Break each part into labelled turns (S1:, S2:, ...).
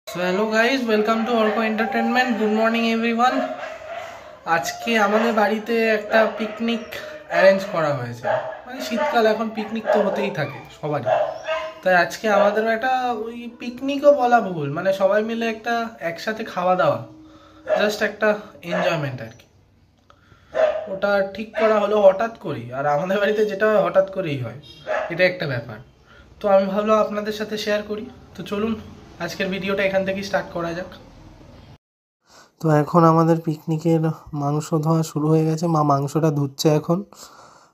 S1: So hello guys, welcome to Orko Entertainment. Good morning everyone. আজকে আমাদের বাড়িতে একটা পিকনিক অ্যারেঞ্জ করা হয়েছে। মানে শীতকাল, এখন পিকনিক তো হতেই থাকে সবারই। তাই আজকে আমাদের একটা ওই পিকনিকও বলা ভুল, মানে সবাই মিলে একটা একসাথে খাওয়া দাওয়া, জাস্ট একটা এনজয়মেন্ট আর কি। ওটা ঠিক করা হলো হঠাৎ করেই, আর আমাদের বাড়িতে যেটা হঠাৎ করেই হয়, এটা একটা ব্যাপার। তো আমি ভাবলাম আপনাদের সাথে শেয়ার করি। তো চলুন আজকের ভিডিওটা এখান থেকেই স্টার্ট করা যাক। তো এখন আমাদের পিকনিকের মাংস ধোয়া শুরু হয়ে গেছে, মা মাংসটা ধুচ্ছে এখন।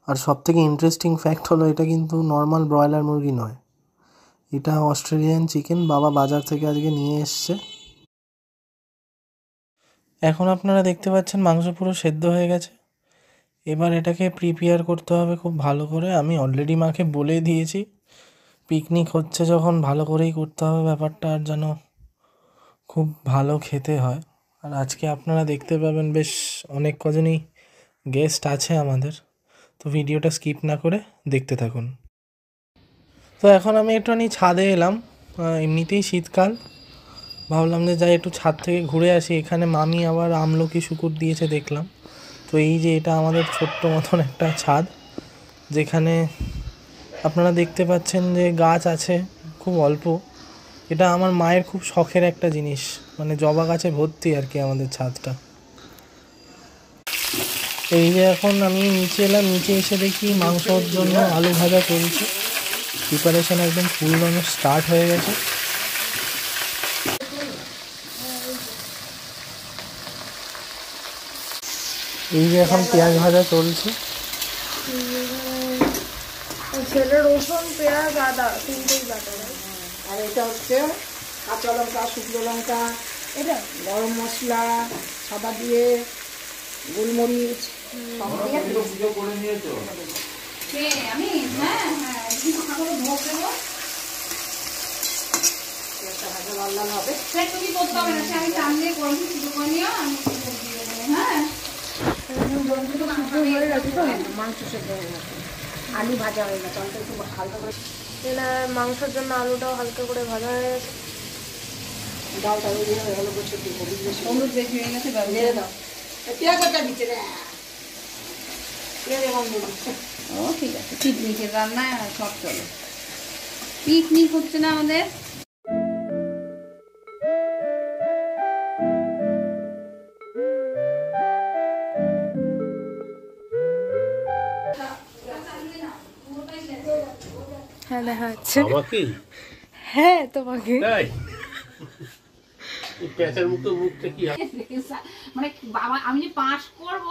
S1: আর সব থেকে ইন্টারেস্টিং ফ্যাক্ট হলো এটা কিন্তু নর্মাল ব্রয়লার মুরগি নয়, এটা অস্ট্রেলিয়ান চিকেন। বাবা বাজার থেকে আজকে নিয়ে এসছে। এখন আপনারা দেখতে পাচ্ছেন মাংস পুরো সেদ্ধ হয়ে গেছে। এবার এটাকে প্রিপেয়ার করতে হবে খুব ভালো করে। আমি অলরেডি মাকে বলে দিয়েছি, পিকনিক হচ্ছে যখন ভালো করেই করতে হবে ব্যাপারটা, আর যেন খুব ভালো খেতে হয়। আর আজকে আপনারা দেখতে পাবেন বেশ অনেক কজনই গেস্ট আছে আমাদের। তো ভিডিওটা স্কিপ না করে দেখতে থাকুন। তো এখন আমি একটুখানি ছাদে এলাম, এমনিতেই শীতকাল, ভাবলাম যে যাই একটু ছাদ থেকে ঘুরে আসি। এখানে মামি আবার আমলকি শুকুর দিয়েছে দেখলাম। তো এই যে এটা আমাদের ছোট্ট মতন একটা ছাদ, যেখানে আপনারা দেখতে পাচ্ছেন যে গাছ আছে খুব অল্প। এটা আমার মায়ের খুব শখের একটা জিনিস, মানে জবা গাছে ভর্তি আর কি আমাদের ছাদটা। এই যে এখন আমি নিচে এলাম, নিচে এসে দেখি মাংসর জন্য আলু ভাজা চলছে। প্রিপারেশন একদম ফুল রঙের স্টার্ট হয়ে গেছে। এই যে এখন পেঁয়াজ ভাজা চলছে।
S2: রসুন পেঁয়াজ আদা তিনটেই বাটা, আর এটা হচ্ছে কাঁচা লঙ্কা শুকনো লঙ্কা, এটা গরম মশলা সাদা দিয়ে গোলমরিচ সব দিয়ে আমি লাল লাল হবে। মাংস সেদ্ধ হয়ে গেছে, আলু ভাজা হয়ে গেছে, অল্প একটু হালকা করে মাংসের জন্য আলুটাও হালকা করে ভাজা হয়ে গেছে। ডালটা হয়ে গেল, হলুদ বেশি হয়ে গেছে, নেড়ে দাও। পেঁয়াজটা দিচ্ছে না, ও ঠিক আছে, পিকনিকের রান্না সব চলো। পিকনিক হচ্ছে না আমাদের। হ্যাঁ দেখা যাচ্ছে, হ্যাঁ তোমাকে। মানে বাবা আমি যে পাস করব,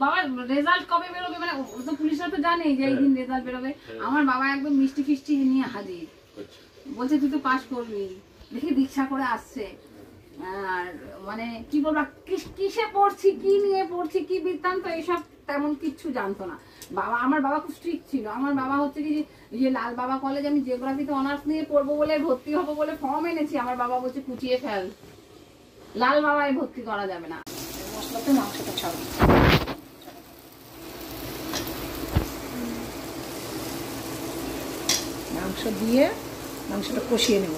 S2: বাবা রেজাল্ট কবে বেরোবে, মানে তো পুলিশরা তো জানে যে এই দিন রেজাল্ট বেরোবে। আমার বাবা একদম মিষ্টি ফিষ্টি নিয়ে হাজির, বলছে তুই তো পাস করবি, দেখে দীক্ষা করে আসছে। আর মানে কি বলবো, কিসে পড়ছি, কি নিয়ে পড়ছি, কি বৃত্তান্ত, এইসব তেমন কিচ্ছু জানতো না বাবা। আমার বাবা খুব স্ট্রিক্ট ছিল। আমার বাবা হচ্ছে কি যে লাল বাবা কলেজ আমি জিওগ্রাফিতে অনার্স নিয়ে পড়বো বলে, ভর্তি হবো বলে ফর্ম এনেছি, আমার বাবা বলছে কুচিয়ে ফেল, লাল বাবায় ভর্তি করা যাবে না। মশলাতে মাংসটা ছাড়ো, মাংস দিয়ে মাংসটা কষিয়ে নেব।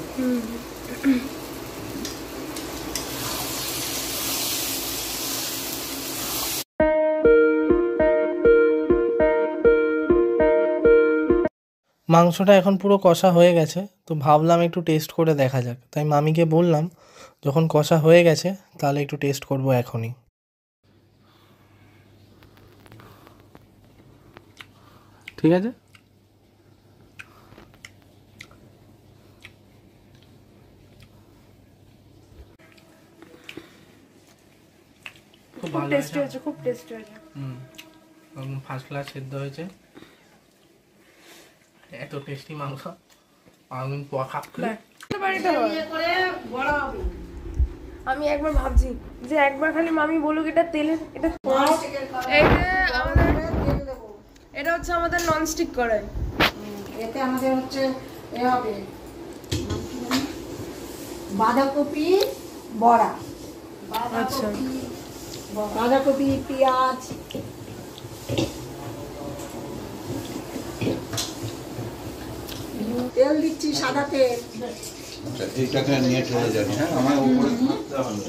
S1: মাংসটা এখন পুরো কষা হয়ে গেছে, তো ভাবলাম একটু টেস্ট করে দেখা যাক। তাই মামিকে বললাম যখন কষা হয়ে গেছে তাহলে একটু টেস্ট করব এখনই। ঠিক আছে, খুব ভালো টেস্টি হয়েছে, খুব টেস্টি হয়েছে। একদম ফার্স্ট ক্লাস সেদ্ধ হয়েছে। এত টেস্টি মাংস আমি
S3: আমি একবার ভাবছি যে একবার খালি মামি বলুক এটা তেলের, এটা এটা হচ্ছে আমাদের ননস্টিক কড়াই।
S2: এতে আমাদের হচ্ছে এ হবে বাঁধাকপি বড়া,
S3: আচ্ছা
S2: বাঁধাকপি পেঁয়াজ তেল দিচ্ছি, সাদা তেল,
S4: এইটাকে নিয়ে চলে যাবি। হ্যাঁ, আমার উপরে থাকতে হবে।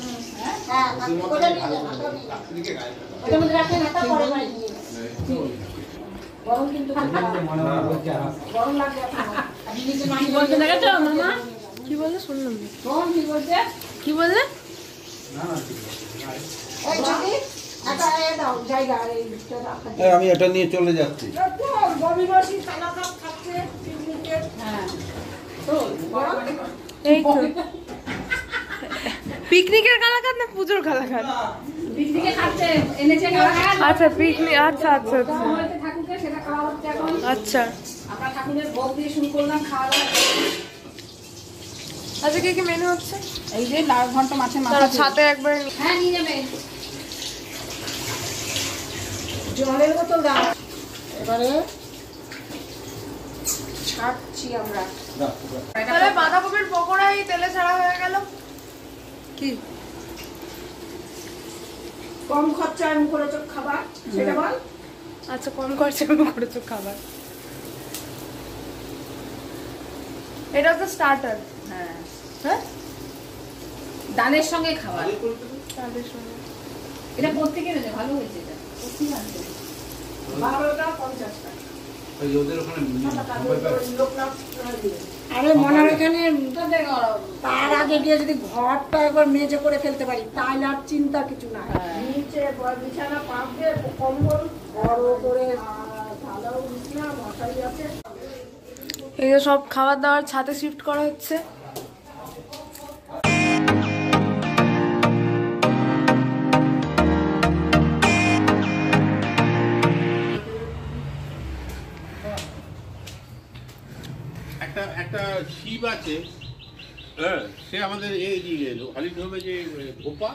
S3: কি বললে শুনলাম না। কি বললে?
S4: আমি এটা নিয়ে চলে যাচ্ছি।
S3: এই তো পিকনিকের কালাকাত না পুজোর কালাকাত?
S2: পিকনিকে খাচ্ছে, এনেছে কালাকাত।
S3: আচ্ছা পিকনিক, আচ্ছা আচ্ছা আচ্ছা
S2: আমাদের ঠাকুরকে সেটা খাওয়া হচ্ছে এখন।
S3: আচ্ছা।
S2: আমরা ঠাকুরের ভোগ দিয়ে শুরু করলাম খাওয়া দাওয়া।
S3: আচ্ছা কি কি মেনু হচ্ছে?
S2: এই যে লাল ঘন্ট মাছের মাথা।
S3: তারা ছাতে একবার
S2: হ্যাঁ নিয়ে যাবে। জলের বোতল দাও। এবারে ছাড়ছি আমরা।
S3: তাহলে বাঁধাকপির পকোড়া এই তেলে ছাড়া হয়ে গেল। কি
S2: কম খরচায় মুখরোচক খাবার সেটা বল।
S3: আচ্ছা কম খরচে করেছো খাবার। এটা তো স্টার্টার।
S2: হ্যাঁ
S3: হ্যাঁ
S2: ডালের সঙ্গে খাবার।
S3: তাদের সঙ্গে
S2: এটা প্রত্যেকে নেবে, ভালো হয়েছে এটা। প্রত্যেকে আনতে 12টা 50 টাকা।
S4: ওদের ওখানে
S5: আরে মনার এখানে তার আগে গিয়ে যদি ঘরটা একবার মেজে করে ফেলতে পারি তাহলে আর চিন্তা কিছু না। নিচে বিছানা পাবে, কম্বল বড় করে ঢালাও বিছানা, মশারি আছে।
S3: এই যে সব খাবার দাবার ছাদে শিফট করা হচ্ছে।
S6: একটা শিব আছে, হ্যাঁ, সে আমাদের এই হলিডোমে যে ধোপা,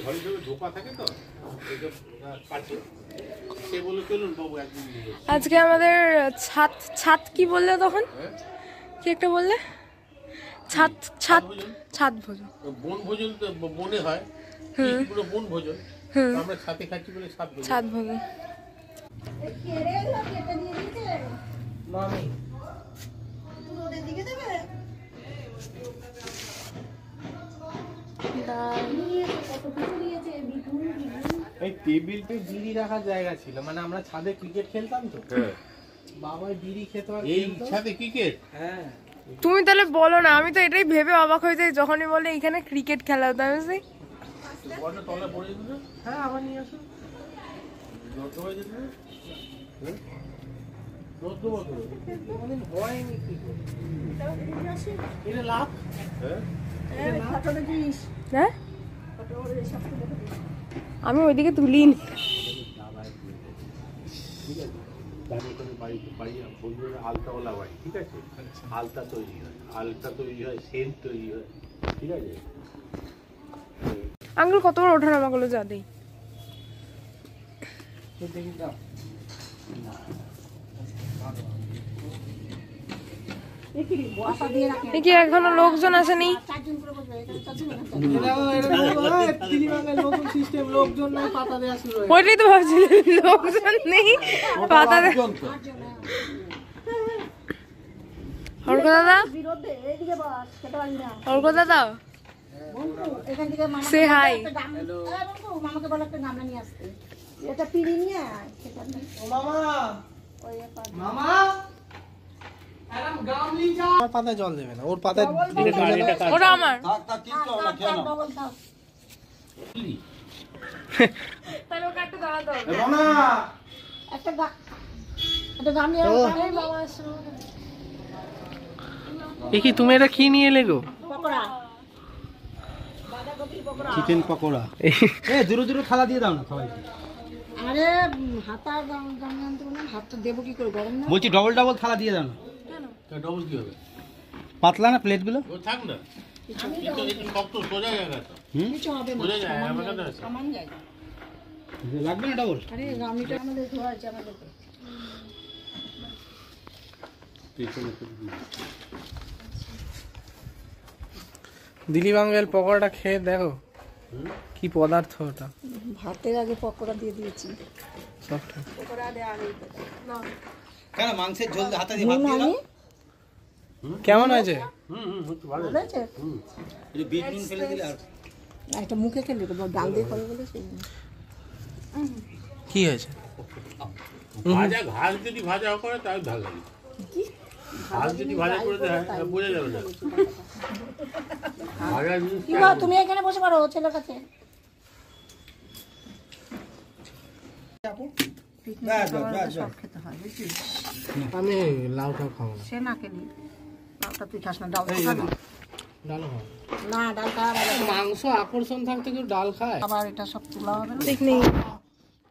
S6: হলিডোমে ধোপা থাকে তো কাছে, সে বলে চলুন বাবু একদিন নিয়ে যাবো।
S3: আজকে আমাদের ছাদ ছাদ কি বললে তখন? কি একটা বললে? ছাদ ছাদ ছাদ ভোজন।
S6: বন ভোজন তো বনে হয়, পুরো বন ভোজন, আমরা ছাতে খাচ্ছি বলে
S3: ছাদ ভোজন।
S1: মামি এই টেবিলটা বিড়ি রাখার জায়গা ছিল, মানে আমরা ছাদে ক্রিকেট খেলতাম তো, বাবাই বিড়ি খেতে আর
S6: এই
S1: খেলতো।
S6: ছাদে ক্রিকেট।
S1: হ্যাঁ
S3: তুমি তাহলে বলো না, আমি তো এটাই ভেবে অবাক হয়ে যাই যখনই বলে এখানে ক্রিকেট খেলা হতো। আমি বলছি
S6: বলটা তলে পড়ে যেত,
S1: হ্যাঁ আবার নিয়ে আসো।
S6: রোদ্র হয়ে যেত, রোদ্র বছর
S1: কোনোদিন হয়নি কি করে। এটা লাভ।
S6: হ্যাঁ,
S3: হ্যাঁ আমি ওইদিকে তুলিনি।
S6: ঠিক আছে, দাঁড়িয়ে করে বাড়ি বন্ধুরা আলতাওয়ালা বাড়ি, ঠিক আছে, আলতা তৈরি হয়, আলতা তৈরি হয়, সেন্ট তৈরি হয়, ঠিক আছে।
S3: আঙ্গুল কতবার ওঠানামা করলো যা দেই।
S1: দেখি দাও।
S3: দেখি এখনো লোকজন আসেনি।
S1: নতুন সিস্টেম, লোকজন নাই, পাতা দেওয়া শুরু হয়ে
S3: ওইটাই তো ভাবছি লোকজন নেই পাতা অর্ক দাদা, অর্ক দাদা
S5: এখান থেকে
S3: সে হাই।
S5: মামাকে বলো একটা গামলা নিয়ে আসতে। এটা পিড়ি নিয়ে আয়, সেটা নিয়ে।
S1: মামা
S5: ওই একটা
S1: মামা পাতায় জল দেবে না, ওর পাতায়
S3: ওটা আমার।
S5: ডবল দাও।
S3: তাহলে ওকে একটা দাঁড়াতে হবে।
S5: একটা গামলা
S1: কি তুমি এটা কি নিয়ে এলে গো?
S5: পকোড়া,
S7: চিকেন পকোড়া। দূরে দূরে থালা দিয়ে দাও না সবাইকে।
S5: আরে হাতা গামলা আনতে বললাম, হাত তো দেবো কি করে, গরম না?
S7: বলছি ডবল ডবল থালা দিয়ে দাও না।
S6: ডবল কি হবে?
S7: পাতলা না প্লেটগুলো?
S6: ও থাক না, কিন্তু একটু শক্ত সোজা জায়গা তো,
S5: কিছু হবে না,
S6: সোজা জায়গা আমার কাছে আছে।
S5: সমান জায়গা।
S7: লাগবে না ডবল?
S5: আরে গামলিটা আমাদের ধোয়া আছে আমাদের।
S1: দিলীপ আঙ্কেল পকোড়াটা খেয়ে দেখো কি পদার্থ ওটা।
S5: ভাতের আগে পকোড়া দিয়ে দিয়েছি।
S7: কেন মাংসের ঝোল হাতে দিয়ে ভাত দিয়ে দাও।
S1: কেমন হয়েছে?
S6: হচ্ছে ভালো
S5: ভালো হয়েছে?
S7: একটু বিট নুন ফেলে দিলে আর
S5: না, একটা মুখে খেলে তো ডাল দিয়ে করে বলে সেই জন্য।
S1: কি হয়েছে?
S6: ভাজা ঘাস যদি ভাজা করে তাহলে ভালো লাগে। ঘাস যদি ভাজা করে দেয় বোঝা যাবে না। ভাজা জিনিস
S5: কি গো, তুমি এখানে বসে পারো ছেলের কাছে। সব খেতে হয় বুঝছিস?
S1: আমি লাউটা খাবো না।
S5: সে না খেলি ডালটা তুই খাস না, ডাল তো খাবি
S1: ডাল খাবো
S5: না, ডাল খাওয়া ভালো না।
S1: মাংস আকর্ষণ থাকতে কেউ ডাল খায়?
S5: আবার এটা সব তোলা হবে না।
S3: ঠিক নেই।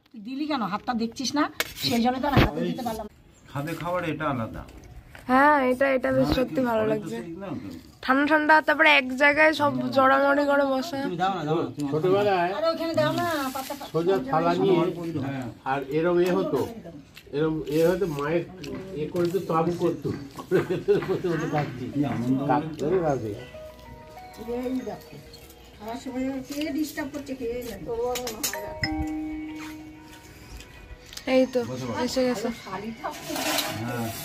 S5: তুই দিলি কেন? হাতটা দেখছিস না, সেই জন্য তো আর হাতে দিতে পারলাম না।
S4: খাবে খাবার এটা আলাদা।
S3: হ্যাঁ, এটা বেশ সত্যি ভালো লাগছে।
S4: ঠিক না তো?
S3: ঠান্ডা ঠান্ডা, তারপরে এক জায়গায় সব জড়ামড়ি করে বসা।
S7: তুমি দাও না
S6: ছোটবেলায়
S5: আরে ওখানে দাও না পাতা
S6: সোজা থালা নিয়ে আর এরম হতো, এরম হতো, মায়ের করে তো তাবু করতো,
S5: এই দেখো খাওয়ার সময় কে ডিস্টার্ব করছে, কে জানে। তোর বড় না হয় না।
S3: এই তো এসে গেছে।
S4: হ্যাঁ,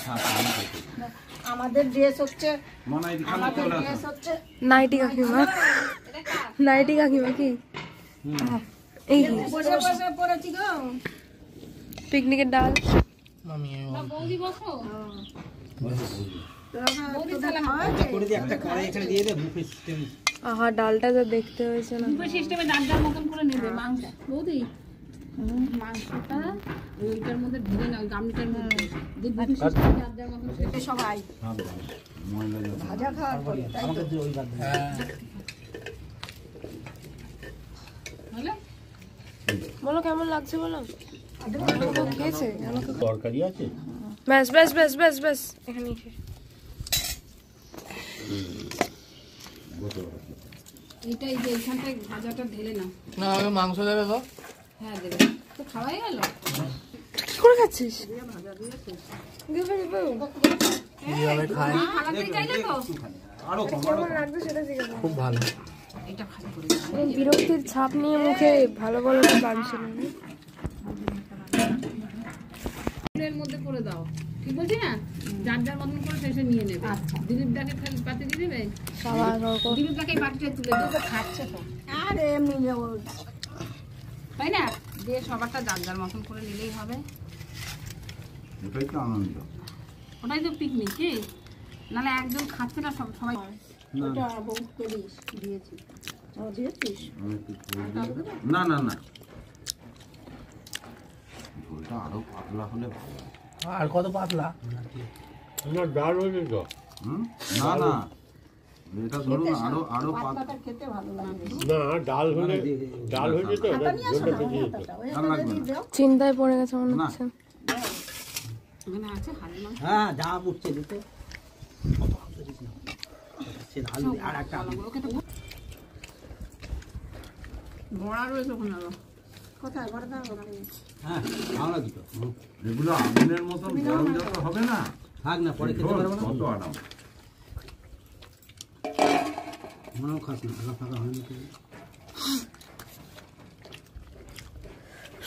S4: থাক, আমি খাইতে পারি।
S5: আমাদের ড্রেস হচ্ছে,
S4: মনে হয় এখানে
S5: আমাদের
S4: চলে
S5: ড্রেস
S4: আসো।
S5: হচ্ছে
S3: নাইটি কাকিমা, নাইটি কাকিমা কি এই
S5: বসে বসে পড়েছি গো।
S3: পিকনিকের ডাল।
S1: মামি
S2: বৌদি বসো।
S7: করে দিয়ে একটা কড়াই এখানে দিয়ে দে বুফে সিস্টেম।
S3: আহা, ডালটা যা দেখতে হয়েছে না।
S2: দুটো সিস্টেমে ডান্ডার মতন করে নেবে মাংস। বৌদি মাংসটা ওইটার মধ্যে ঢেলে নাও, গামলিটার মধ্যে দিয়ে দুটো সিস্টেমে ডান্ডার মতন করে
S5: সবাই
S4: ময়লা যত।
S5: ভাজা খাওয়ার পরে তাই তো।
S7: আমাকে দিয়ে ওই বাদ দে।
S2: হলো।
S3: বলো কেমন লাগছে বলো। আমাকে খেয়েছে আমাকে।
S6: তরকারি আছে।
S3: ব্যাস ব্যাস ব্যাস ব্যাস ব্যাস, এখানেই শেষ।
S2: এইটা এই যে এইখানটায় ভাজাটা ঢেলে নাও।
S1: না, আগে মাংস দেবে তো।
S2: হ্যাঁ দেবে। তো খাওয়াই গেল।
S3: কি করে খাচ্ছিস?
S1: কিভাবে খায়?
S2: খাওয়াতে চাইলে তো
S7: আরো কম
S3: কেমন লাগছে সেটা জিজ্ঞাসা করো।
S1: খুব ভালো।
S2: এটা খালি করে
S3: এই বিরক্তির ছাপ নিয়ে মুখে ভালো বলে পারছিল না।
S2: এর মধ্যে করে দাও। ঠিক বলছি না? যার যার মতন করে শেষে নিয়ে নেবে। দিলীপ দাকে খালি পাতে দিয়ে দেবে।
S3: সবার ওরকম।
S2: দিলীপ দাকে এই বাটিটা তুলে দেবে, খাচ্ছে তো।
S5: আর এমনি
S2: তাই না? দিয়ে সবারটা যার যার মতন করে নিলেই হবে।
S4: এটাই তো আনন্দ।
S2: ওটাই তো পিকনিক, কি? নাহলে একজন খাচ্ছে না, সবাই
S5: ওটা বউকে দিয়েছি। ও দিয়েছিস?
S4: আমি একটু ঝোল দিয়ে দেবো। না না না, ঝোলটা আরো পাতলা হলে ভালো।
S1: আর কত পাতলা?
S6: না ডাল হয়েছে তো।
S4: না না, এটা ধরুন আরো আরো
S5: পাতাটা খেতে ভালো লাগে।
S6: না ডাল হয়েছে তো।
S5: পাতা নিয়ে আসো না, পাতাটা ওই
S4: আর লাগবে না।
S5: দাও।
S3: চিন্তায় পড়ে গেছে মনে
S4: না।
S3: হচ্ছে।
S2: এখানে আছে হাড়ি মাংস।
S7: হ্যাঁ যা উঠছে দিতে সে আলু আর একটা আলু।
S2: ওকে তো বড়া রয়েছে ওখানে আরো।
S5: কোথায় বড় দাও?
S7: হ্যাঁ ভালো দিত।
S4: এগুলো আগুনের মতন গরম যত হবে না,
S7: থাক না, পরে খেতে পারবো না।
S4: কত আরাম।
S7: মনেও খাস না, ফাঁকা ফাঁকা হয়নি তো।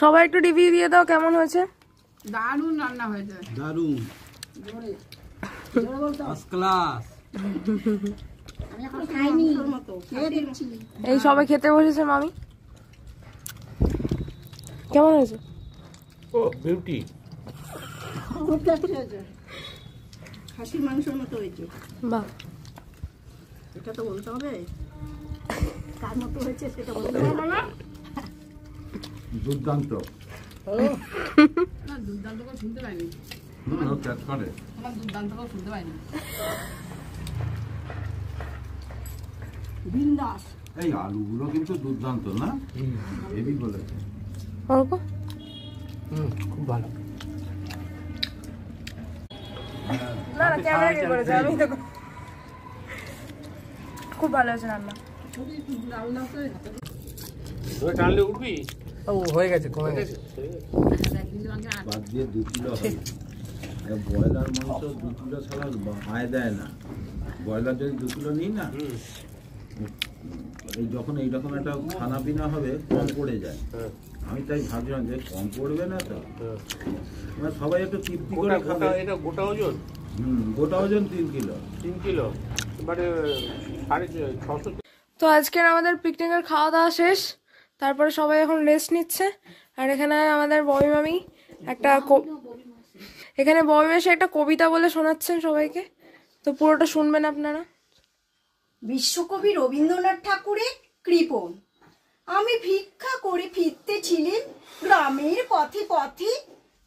S3: সবাই একটু রিভিউ দিয়ে দাও কেমন হয়েছে।
S2: দারুণ রান্না হয়েছে।
S7: দারুণ, ফার্স্ট ক্লাস।
S5: আমি এখন খাইনি, খেয়ে দিচ্ছি।
S3: এই সবাই খেতে বসেছে মামি। কেমন হয়েছে?
S6: ও বিউটি।
S5: খুব টেস্টি হয়েছে। খাসির মাংসের মতো হয়েছে।
S3: বাহ,
S5: এটা তো বলতে হবে কার মতো হয়েছে, সেটা বলতে হবে না।
S4: দুর্দান্ত।
S2: না দুর্দান্ত করে শুনতে পাইনি।
S4: ও ক্যাচ করে।
S2: আমার দুর্দান্ত করে শুনতে পাইনি।
S5: বিন্দাস।
S4: এই আলুগুলো কিন্তু দুর্দান্ত না, হেভি বলেছে।
S3: অল্প
S1: খুব ভালো।
S3: না না, ক্যামেরা কি করেছে? আমি তো খুব ভালো হয়েছে রান্না।
S6: ওই টানলে উঠবি।
S1: ও হয়ে গেছে, কমে গেছে।
S4: বাদ দিয়ে 2 কিলো হবে। ব্রয়লার মাংস 2 কিলো ছাড়া আয় দেয় না। ব্রয়লার যদি 2 কিলো নিই না, এই যখন এইরকম একটা খানা পিনা হবে কম পড়ে যায়। আমি তাই ভাবছিলাম যে কম পড়বে না তো, মানে সবাই একটু তৃপ্তি করে
S6: গোটা
S4: খাবে।
S6: এটা গোটা ওজন।
S4: গোটা ওজন 3 কিলো।
S6: 3 কিলো মানে 650।
S3: তো আজকের আমাদের পিকনিকের খাওয়া দাওয়া শেষ, তারপরে সবাই এখন রেস্ট নিচ্ছে। আর এখানে আমাদের ববি মামি এখানে ববি মাসি একটা কবিতা বলে শোনাচ্ছেন সবাইকে, তো পুরোটা শুনবেন আপনারা।
S5: বিশ্বকবি রবীন্দ্রনাথ ঠাকুরের কৃপণ। আমি ভিক্ষা করে ফিরতেছিলেন গ্রামের পথে পথে,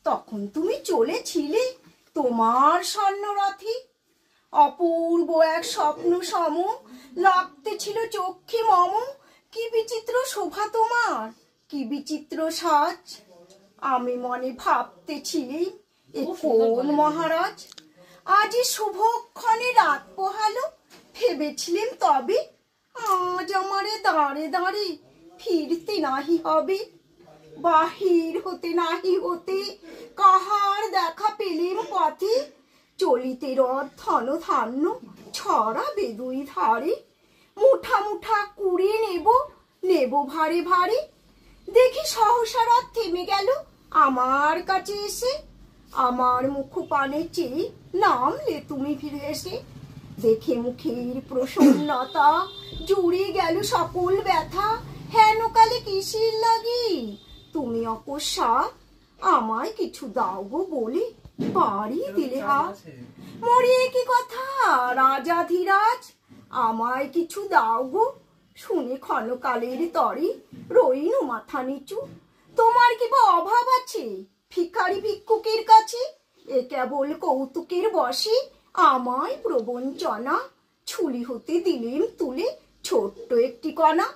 S5: তখন তুমি চলেছিলে তোমার স্বর্ণরথে। অপূর্ব এক স্বপ্ন সম লাগতেছিল চক্ষে মম, কি বিচিত্র শোভা তোমার, কি বিচিত্র সাজ। আমি মনে ভাবতেছিলি এ কোন মহারাজ, আজই শুভক্ষণে রাত পোহালো, ভেবেছিলেন তবে আজ আমারে দাঁড়ে দাঁড়ে ফিরতে নাহি হবে। বাহির হতে নাহি হতে কাহার দেখা পেলেম পথে, চলিতে রথ ধন ধান্য ছড়াবে দুই ধারে। মুঠা মুঠা কুড়িয়ে নেব ভারে ভারে, দেখি সহসা রথ থেমে গেল আমার কাছে এসে। আমার মুখ পানে চেয়ে নামলে তুমি ফিরে এসে, দেখে মুখের প্রসন্নতা জুড়ে গেল সকল ব্যথা। হেন কালে কিসের লাগি তুমি অকস্মাৎ, আমায় কিছু দাও গো বলে বাড়ি দিলে হাত। মরিয়ে কি কথা রাজাধিরাজ, আমায় কিছু দাও গো, শুনে ক্ষণকালের তরে রইনু মাথা নিচু। তোমার কি বা অভাব আছে ভিখারি ভিক্ষুকের কাছে, এ কেবল কৌতুকের বসে আমায় প্রবঞ্চনা। ছুলি হতে দিলেম তুলে ছোট্ট একটি কণা,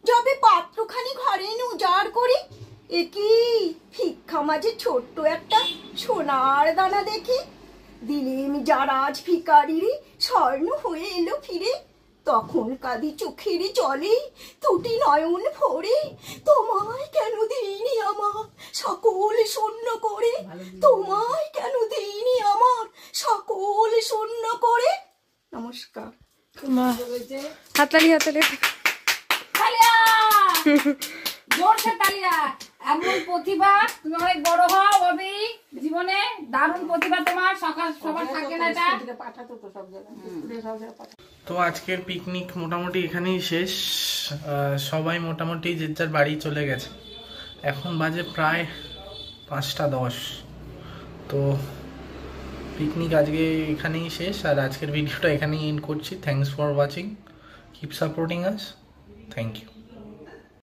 S5: যবে পাত্রখানি ঘরে উজাড় করে, এ কি ভিক্ষা মাঝে ছোট্ট একটা সোনার দানা দেখে। দিলেম যারা আজ ভিখারির স্বর্ণ হয়ে এলো ফিরে, তখন কাঁদি চোখের জলে দুটি নয়ন ভরে। তোমায় কেন দিইনি আমার সকল শূন্য করে, তোমায় কেন দিইনি আমার সকল শূন্য করে। নমস্কার।
S3: হাততালি হাততালি।
S2: তালিয়া জোরসে তালিয়া। এমন প্রতিভা, তুমি অনেক বড় হও ববি জীবনে, দারুণ প্রতিভা তোমার, সবার থাকে না এটা।
S1: তো আজকের পিকনিক মোটামুটি এখানেই শেষ। সবাই মোটামুটি যে যার বাড়ি চলে গেছে, এখন বাজে প্রায় 5:10। তো পিকনিক আজকে এখানেই শেষ, আর আজকের ভিডিওটা এখানেই এন্ড করছি। Thanks for watching, keep supporting us, thank you.